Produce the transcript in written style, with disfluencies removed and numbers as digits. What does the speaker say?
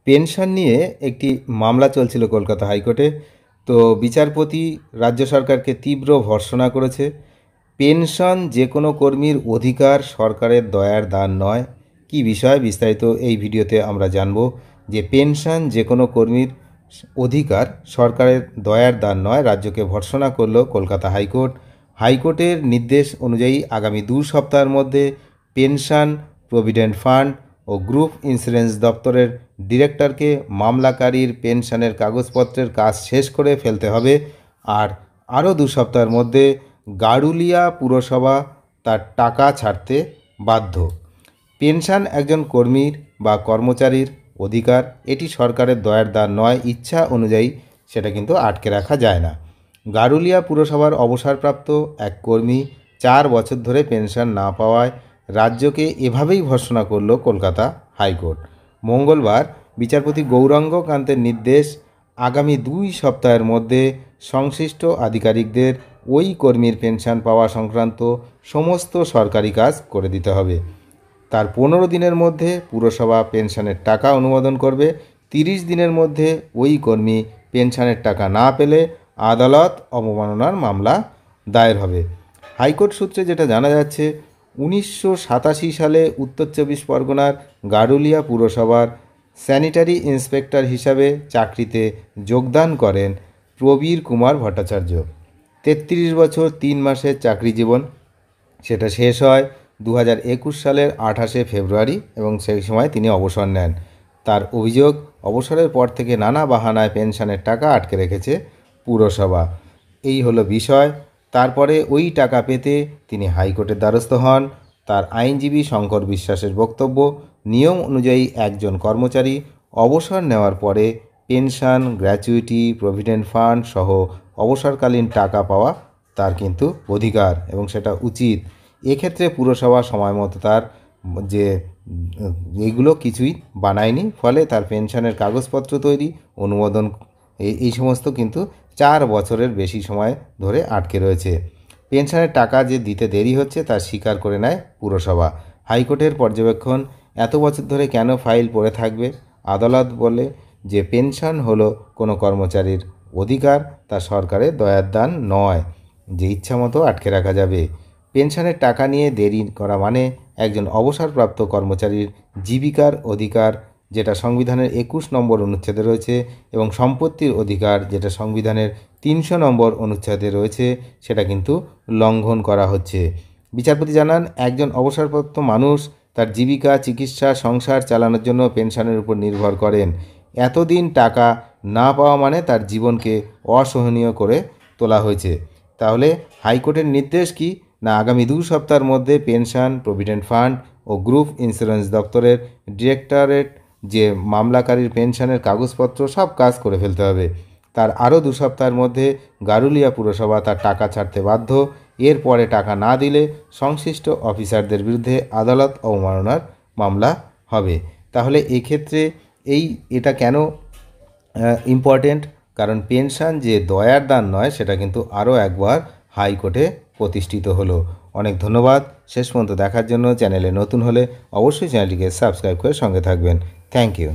Pension নিয়ে একটি মামলা চলছিল কলকাতা হাইকোর্টে। তো বিচারপতি রাজ্য সরকারকে তীব্র ভর্ৎসনা করেছে। পেনশন যে কোনো কর্মীর অধিকার, সরকারের দয়ার দান নয়। কি বিষয় বিস্তারিত এই ভিডিওতে আমরা জানব যে পেনশন যে কোনো কর্মীর অধিকার, সরকারের দয়ার দান নয়। রাজ্যকে ভর্ৎসনা করল কলকাতা হাইকোর্ট। হাইকোর্টের নির্দেশ অনুযায়ী আগামী 2 সপ্তাহের মধ্যে পেনশন, প্রভিডেন্ট ফান্ড ও গ্রুপ ইন্স্যুরেন্স দপ্তরের ডিরেক্টরকে মামলাকারীর পেনশনের কাগজপত্রের কাজ শেষ করে ফেলতে হবে। আর আরও 2 সপ্তাহের মধ্যে গারুলিয়া পুরসভা তার টাকা ছাড়তে বাধ্য। পেনশন একজন কর্মীর বা কর্মচারীর অধিকার, এটি সরকারের দয়ার দান নয়। ইচ্ছা অনুযায়ী সেটা কিন্তু আটকে রাখা যায় না। গারুলিয়া পুরসভার অবসরপ্রাপ্ত এক কর্মী 4 বছর ধরে পেনশন না পাওয়ায় রাজ্যকে এভাবেই ভর্ৎসনা করল কলকাতা হাইকোর্ট। মঙ্গলবার বিচারপতি গৌরাঙ্গ কান্তের নির্দেশ, আগামী 2 সপ্তাহের মধ্যে সংশ্লিষ্ট আধিকারিকদের ওই কর্মীর পেনশন পাওয়া সংক্রান্ত সমস্ত সরকারি কাজ করে দিতে হবে। তার 15 দিনের মধ্যে পুরসভা পেনশনের টাকা অনুমোদন করবে। 30 দিনের মধ্যে ওই কর্মী পেনশনের টাকা না পেলে আদালত অবমাননার মামলা দায়ের হবে। হাইকোর্ট সূত্রে যেটা জানা যাচ্ছে, 1987 সালে উত্তর 24 পরগনার গারুলিয়া পুরসভার স্যানিটারি ইন্সপেক্টর হিসাবে চাকরিতে যোগদান করেন প্রবীর কুমার ভট্টাচার্য। 33 বছর 3 মাসের চাকরি জীবন, সেটা শেষ হয় 2021 সালের 28শে ফেব্রুয়ারি এবং সেই সময় তিনি অবসর নেন। তার অভিযোগ, অবসরের পর থেকে নানা বাহানায় পেনশনের টাকা আটকে রেখেছে পুরসভা। এই হলো বিষয়। তারপরে ওই টাকা পেতে তিনি হাইকোর্টের দ্বারস্থ হন। তার আইনজীবী শঙ্কর বিশ্বাসের বক্তব্য, নিয়ম অনুযায়ী একজন কর্মচারী অবসর নেওয়ার পরে পেনশন, গ্র্যাচুইটি, প্রভিডেন্ট ফান্ড সহ অবসরকালীন টাকা পাওয়া তার কিন্তু অধিকার এবং সেটা উচিত। এক্ষেত্রে পুরসভা সময় মতো তার যে এইগুলো কিছুই বানায়নি, ফলে তার পেনশনের কাগজপত্র তৈরি, অনুমোদন, এই সমস্ত কিন্তু 4 বছরের বেশি সময় ধরে আটকে রয়েছে। পেনশনের টাকা যে দিতে দেরি হচ্ছে তা স্বীকার করে নেয় পুরসভা। হাইকোর্টের পর্যবেক্ষণ, এত বছর ধরে কেন ফাইল পড়ে থাকবে? আদালত বলে যে পেনশন হলো কোনো কর্মচারীর অধিকার, তা সরকারের দয়ার দান নয় যে ইচ্ছামতো আটকে রাখা যাবে। পেনশনের টাকা নিয়ে দেরি করা মানে একজন অবসরপ্রাপ্ত কর্মচারীর জীবিকার অধিকার, যেটা সংবিধানের 21 নম্বর অনুচ্ছেদে রয়েছে, এবং সম্পত্তির অধিকার, যেটা সংবিধানের 300 নম্বর অনুচ্ছেদে রয়েছে, সেটা কিন্তু লঙ্ঘন করা হচ্ছে। বিচারপতি জানান, একজন অবসরপ্রাপ্ত মানুষ তার জীবিকা, চিকিৎসা, সংসার চালানোর জন্য পেনশনের উপর নির্ভর করেন। এতদিন টাকা না পাওয়া মানে তার জীবনকে অসহনীয় করে তোলা হয়েছে। তাহলে হাইকোর্টের নির্দেশ কি না, আগামী 2 সপ্তাহের মধ্যে পেনশন, প্রভিডেন্ট ফান্ড ও গ্রুপ ইন্স্যুরেন্স দপ্তরের ডিরেক্টরেট যে মামলাকারীর পেনশনের কাগজপত্র সব কাজ করে ফেলতে হবে। তার আরও 2 সপ্তাহের মধ্যে গারুলিয়া পুরসভা তার টাকা ছাড়তে বাধ্য। এরপরে টাকা না দিলে সংশ্লিষ্ট অফিসারদের বিরুদ্ধে আদালত অবমাননার মামলা হবে। তাহলে এক্ষেত্রে এটা কেন ইম্পর্টেন্ট? কারণ পেনশন যে দয়ার দান নয়, সেটা কিন্তু আরও একবার হাইকোর্টে প্রতিষ্ঠিত হলো। অনেক ধন্যবাদ শেষ পর্যন্ত দেখার জন্য। চ্যানেলে নতুন হলে অবশ্যই চ্যানেলটিকে সাবস্ক্রাইব করে সঙ্গে থাকবেন। Thank you.